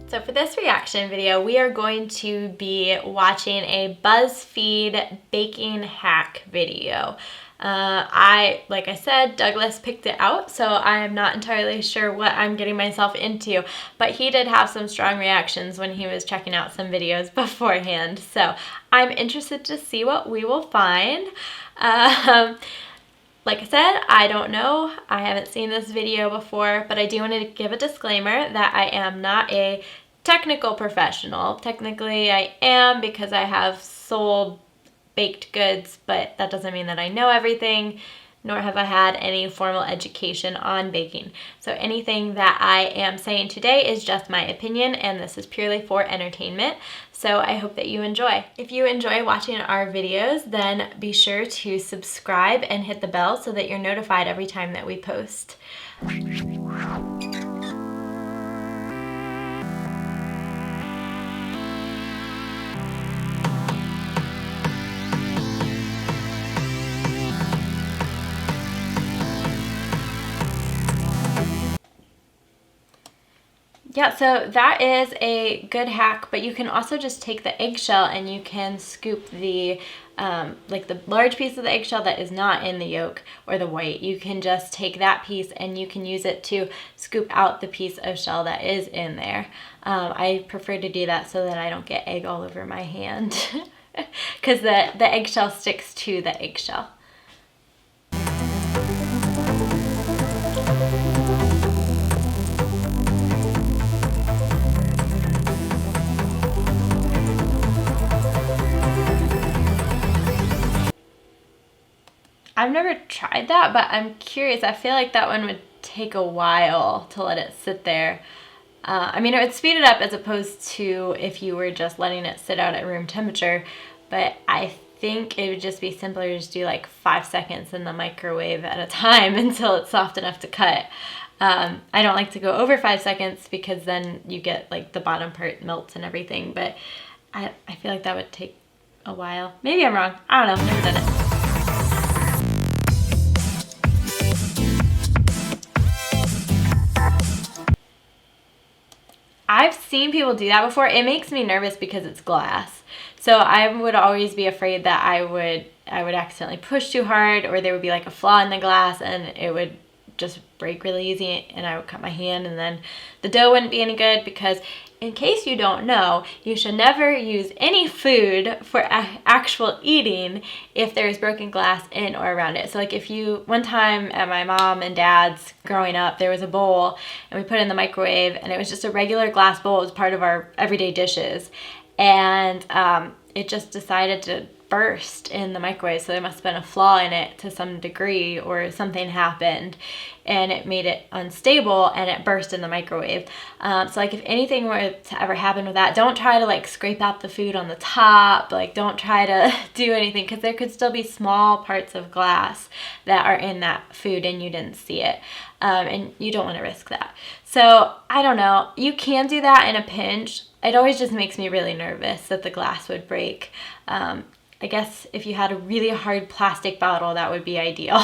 So for this reaction video, we are going to be watching a Buzzfeed baking hack video. Like I said, Douglas picked it out, so I am not entirely sure what I'm getting myself into, but he did have some strong reactions when he was checking out some videos beforehand, so I'm interested to see what we will find. Like I said, I don't know. I haven't seen this video before, but I do want to give a disclaimer that I am not a technical professional. Technically, I am because I have sold baked goods, but that doesn't mean that I know everything, nor have I had any formal education on baking. So anything that I am saying today is just my opinion, and this is purely for entertainment. So I hope that you enjoy. If you enjoy watching our videos, then be sure to subscribe and hit the bell so that you're notified every time that we post. Yeah, so that is a good hack, but you can also just take the eggshell and you can scoop the, like the large piece of the eggshell that is not in the yolk or the white. You can just take that piece and you can use it to scoop out the piece of shell that is in there. I prefer to do that so that I don't get egg all over my hand because the eggshell sticks to the eggshell. I've never tried that, but I'm curious. I feel like that one would take a while to let it sit there. I mean, it would speed it up as opposed to if you were just letting it sit out at room temperature, but I think it would just be simpler to just do like 5 seconds in the microwave at a time until it's soft enough to cut. I don't like to go over 5 seconds because then you get like the bottom part melts and everything, but I feel like that would take a while. Maybe I'm wrong. I don't know. I've never done it. I've seen people do that before. It makes me nervous because it's glass. So I would always be afraid that I would accidentally push too hard, or there would be like a flaw in the glass and it would just break really easy and I would cut my hand, and then the dough wouldn't be any good. Because in case you don't know, you should never use any food for actual eating if there's broken glass in or around it. So like if you, one time at my mom and dad's growing up, there was a bowl and we put it in the microwave and it was just a regular glass bowl. It was part of our everyday dishes, and it just decided to burst in the microwave. So there must have been a flaw in it to some degree, or something happened and it made it unstable and it burst in the microwave. So like if anything were to ever happen with that, don't try to like scrape out the food on the top. Like don't try to do anything, because there could still be small parts of glass that are in that food and you didn't see it. And you don't want to risk that. So I don't know, you can do that in a pinch. It always just makes me really nervous that the glass would break. I guess if you had a really hard plastic bottle, that would be ideal.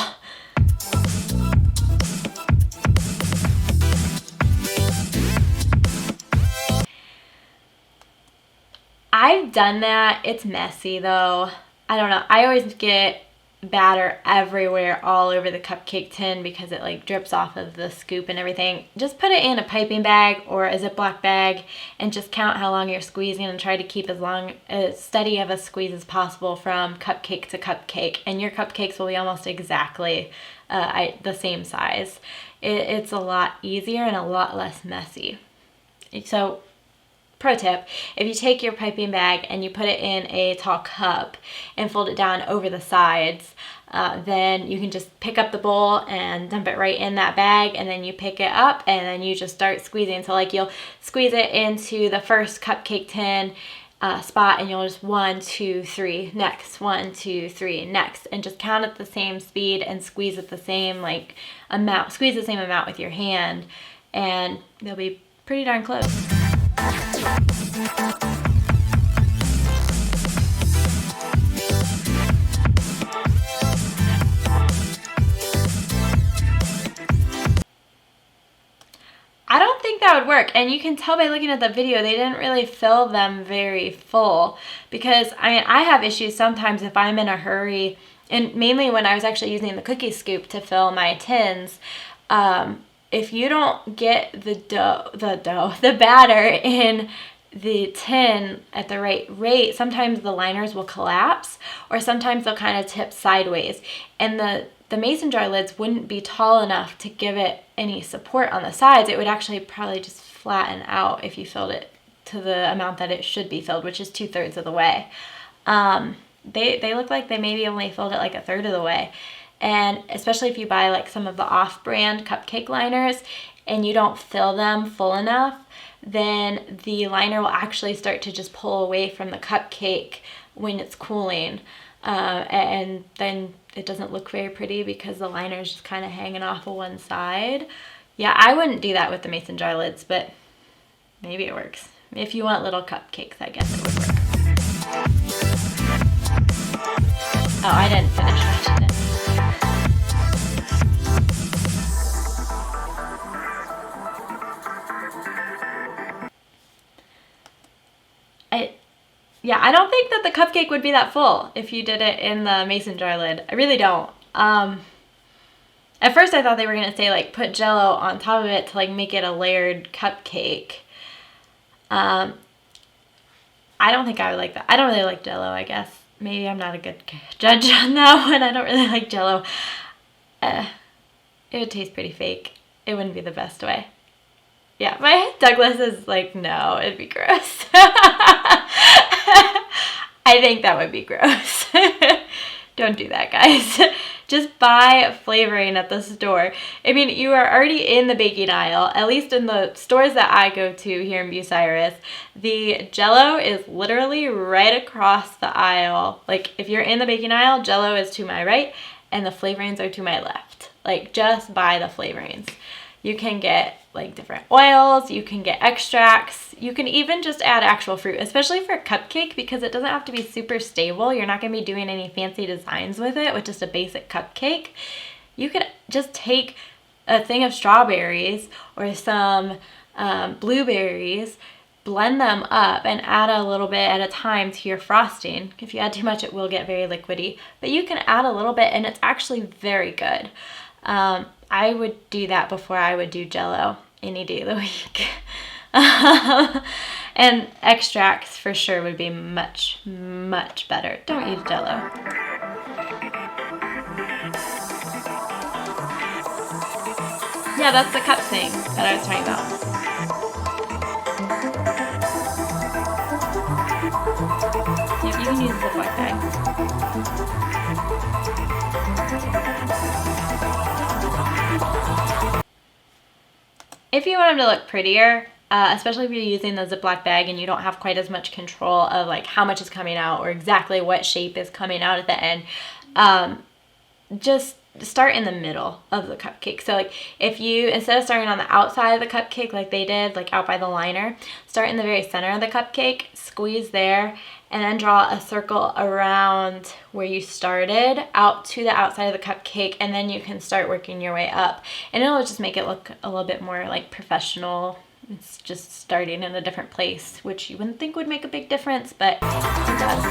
I've done that. It's messy though. I don't know. I always get batter everywhere all over the cupcake tin because it like drips off of the scoop and everything. Just put it in a piping bag or a Ziploc bag and just count how long you're squeezing and try to keep as steady of a squeeze as possible from cupcake to cupcake, and your cupcakes will be almost exactly the same size. It's a lot easier and a lot less messy. So pro tip, if you take your piping bag and you put it in a tall cup and fold it down over the sides, then you can just pick up the bowl and dump it right in that bag, and then you pick it up and then you just start squeezing. So like you'll squeeze it into the first cupcake tin spot and you'll just 1, 2, 3, next, 1, 2, 3, next, and just count at the same speed and squeeze at the same amount. Squeeze the same amount with your hand and they'll be pretty darn close. I don't think that would work. And you can tell by looking at the video, they didn't really fill them very full, because I have issues sometimes if I'm in a hurry, and mainly when I was actually using the cookie scoop to fill my tins. If you don't get the batter in the tin at the right rate, sometimes the liners will collapse, or sometimes they'll kind of tip sideways. And the mason jar lids wouldn't be tall enough to give it any support on the sides. It would actually probably just flatten out if you filled it to the amount that it should be filled, which is 2/3 of the way. They look like they maybe only filled it like 1/3 of the way. And especially if you buy like some of the off-brand cupcake liners and you don't fill them full enough, then the liner will actually start to just pull away from the cupcake when it's cooling. And then it doesn't look very pretty because the liner is just kind of hanging off of one side. Yeah, I wouldn't do that with the mason jar lids, but maybe it works. If you want little cupcakes, I guess it would work. Oh, I didn't finish watching it. I don't think that the cupcake would be that full if you did it in the mason jar lid. I really don't. At first I thought they were going to say like put Jell-O on top of it to like make it a layered cupcake. I don't think I would like that. I don't really like Jell-O, I guess. Maybe I'm not a good judge on that one. I don't really like Jell-O. It would taste pretty fake. It wouldn't be the best way. Yeah, my Douglas is like, no, it'd be gross. I think that would be gross. Don't do that, guys. Just buy flavoring at the store. I mean, you are already in the baking aisle, at least in the stores that I go to here in Bucyrus. The Jell-O is literally right across the aisle. Like, if you're in the baking aisle, Jell-O is to my right, and the flavorings are to my left. Like, just buy the flavorings. You can get like different oils, you can get extracts, you can even just add actual fruit, especially for a cupcake, because it doesn't have to be super stable. You're not going to be doing any fancy designs with it, with just a basic cupcake. You could just take a thing of strawberries or some blueberries, blend them up and add a little bit at a time to your frosting. If you add too much, it will get very liquidy, but you can add a little bit and it's actually very good. I would do that before I would do Jell-O any day of the week. And extracts for sure would be much, much better. Don't use Jell-O. Yeah, that's the cup thing that I was talking about. Yep, you can use the black bag. If you want them to look prettier, especially if you're using the Ziploc bag and you don't have quite as much control of like how much is coming out or exactly what shape is coming out at the end, just start in the middle of the cupcake. So like if you, instead of starting on the outside of the cupcake like they did, like out by the liner, start in the very center of the cupcake, squeeze there, and then draw a circle around where you started out to the outside of the cupcake, and then you can start working your way up. And it'll just make it look a little bit more like professional. It's just starting in a different place, which you wouldn't think would make a big difference, but it does.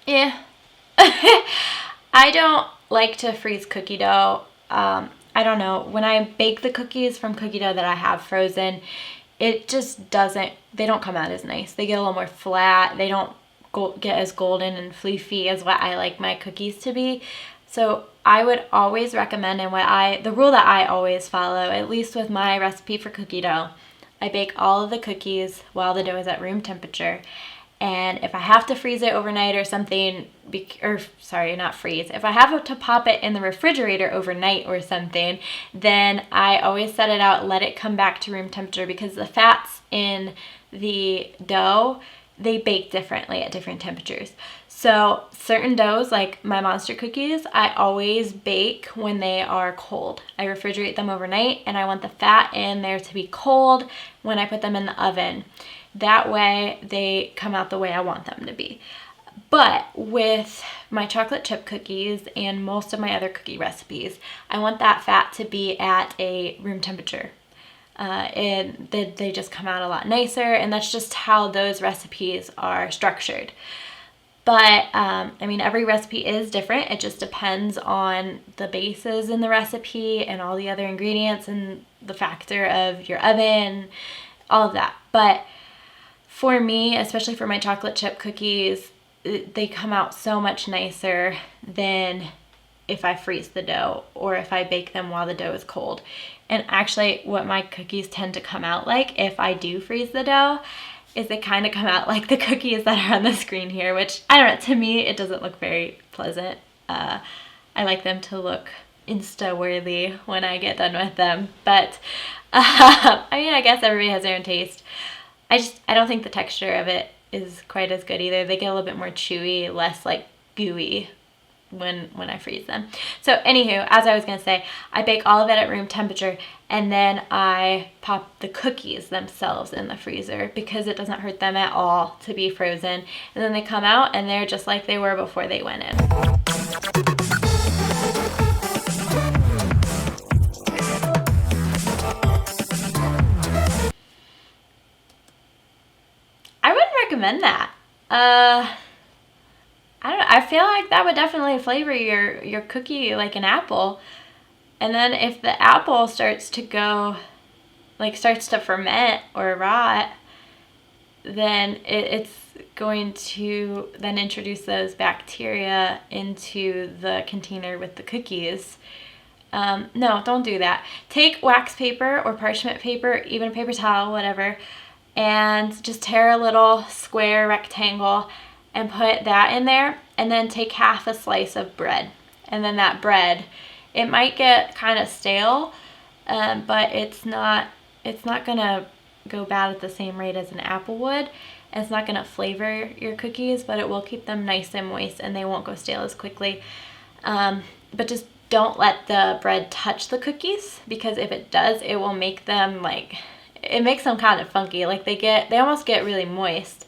Yeah. I don't like to freeze cookie dough. I don't know. When I bake the cookies from cookie dough that I have frozen, it just doesn't, they don't come out as nice. They get a little more flat. They don't get as golden and fluffy as what I like my cookies to be. So I would always recommend, and the rule that I always follow, at least with my recipe for cookie dough, I bake all of the cookies while the dough is at room temperature. And if I have to freeze it overnight or something, not freeze. If I have to pop it in the refrigerator overnight or something, then I always set it out, let it come back to room temperature, because the fats in the dough they bake differently at different temperatures. So certain doughs, like my monster cookies, I always bake when they are cold. I refrigerate them overnight, and I want the fat in there to be cold when I put them in the oven. That way they come out the way I want them to be. But with my chocolate chip cookies and most of my other cookie recipes, I want that fat to be at a room temperature. And they just come out a lot nicer, and that's just how those recipes are structured. But I mean, every recipe is different. It just depends on the bases in the recipe and all the other ingredients and the factor of your oven, all of that. But for me, especially for my chocolate chip cookies, they come out so much nicer than if I freeze the dough or if I bake them while the dough is cold. And actually, what my cookies tend to come out like if I do freeze the dough is they kind of come out like the cookies that are on the screen here, which, I don't know, to me, it doesn't look very pleasant. I like them to look Insta-worthy when I get done with them. But, I mean, I guess everybody has their own taste. I don't think the texture of it is quite as good either. They get a little bit more chewy, less like gooey when I freeze them. So anywho, as I was going to say, I bake all of it at room temperature, and then I pop the cookies themselves in the freezer because it doesn't hurt them at all to be frozen. And then they come out and they're just like they were before they went in. I wouldn't recommend that. I don't know. I feel like that would definitely flavor your cookie like an apple. And then if the apple starts to ferment or rot, then it's going to then introduce those bacteria into the container with the cookies. No, don't do that. Take wax paper or parchment paper, even a paper towel, whatever, and just tear a little square rectangle and put that in there, and then take half a slice of bread. And then that bread, it might get kind of stale, but it's not gonna go bad at the same rate as an apple would. And it's not gonna flavor your cookies, but it will keep them nice and moist, and they won't go stale as quickly. But just don't let the bread touch the cookies, because if it does, it will make them it makes them kind of funky. Like they almost get really moist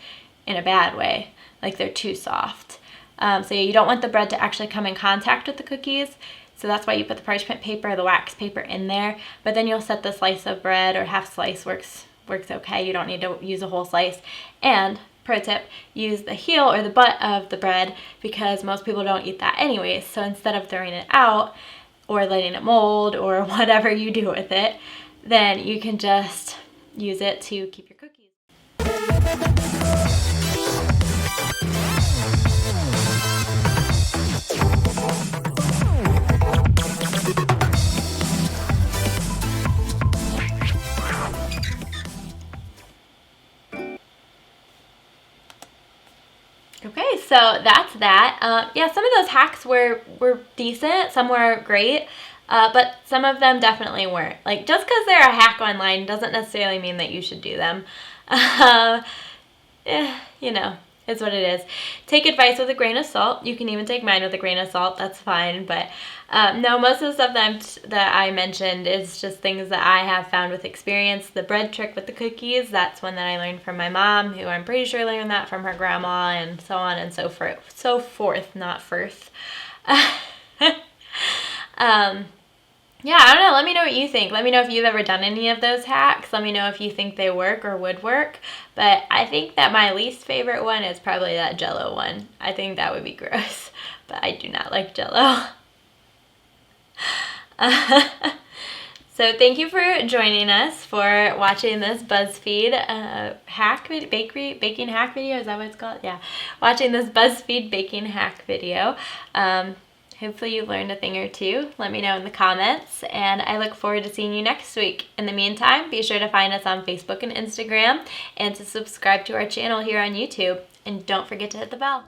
in a bad way. Like they're too soft. So you don't want the bread to actually come in contact with the cookies. So that's why you put the parchment paper or the wax paper in there. But then you'll set the slice of bread, or half slice works okay. You don't need to use a whole slice. And pro tip, use the heel or the butt of the bread, because most people don't eat that anyways. So instead of throwing it out or letting it mold or whatever you do with it, then you can just use it to keep your cookies. Okay, so that's that. Yeah, some of those hacks were decent. Some were great. But some of them definitely weren't. Like, just because they're a hack online doesn't necessarily mean that you should do them. You know, it's what it is. Take advice with a grain of salt. You can even take mine with a grain of salt. That's fine. But no, most of the stuff that I mentioned is just things that I have found with experience. The bread trick with the cookies, that's one that I learned from my mom, who I'm pretty sure learned that from her grandma, and so on and so forth. So forth, not firth. Yeah, I don't know. Let me know what you think. Let me know if you've ever done any of those hacks. Let me know if you think they work or would work. But I think that my least favorite one is probably that Jell-O one. I think that would be gross. But I do not like Jell-O. So thank you for joining us, for watching this Buzzfeed baking hack video. Is that what it's called? Yeah. Watching this Buzzfeed baking hack video. Hopefully you learned a thing or two. Let me know in the comments, and I look forward to seeing you next week. In the meantime, be sure to find us on Facebook and Instagram, and to subscribe to our channel here on YouTube. And don't forget to hit the bell.